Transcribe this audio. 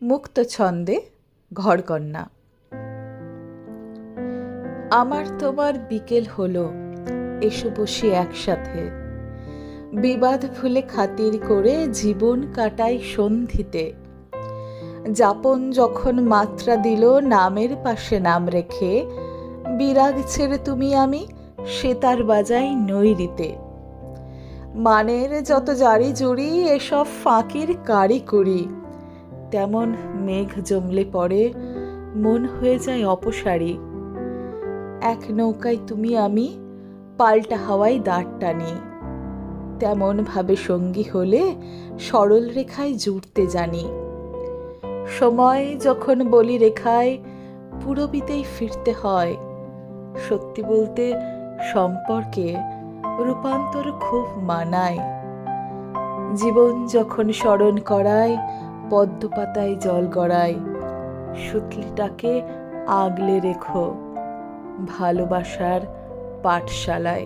মুক্ত ছন্দে ঘরকন্না। আমার তোমার বিকেল হলো, এসো বসি একসাথে, বিবাদ ভুলে খাতির করে জীবন কাটাই সন্ধিতে। যাপন যখন মাত্রা দিল নামের পাশে নাম রেখে, বিরাগ ছেড়ে তুমি আমি সেতার বাজাই নৈরিতে। মানের যত জারি জুড়ি এসব ফাঁকির কারি করি, তেমন মেঘ জমলে পড়ে মন হয়ে যায় অপসারী। এক নৌকায় তুমি আমি পাল্টা হাওয়ায় দাঁড় টানি, তেমন ভাবে সঙ্গী হলে সরল রেখায় জুড়তে জানি। সময় যখন বলি রেখায় পুরবিতেই ফিরতে হয়, সত্যি বলতে সম্পর্কে রূপান্তর খুব মানায়। জীবন যখন স্মরণ করায় পদ্ম পাতায় জল গড়ায়, সুতলিটাকে আগলে রেখো ভালোবাসার পাঠশালায়।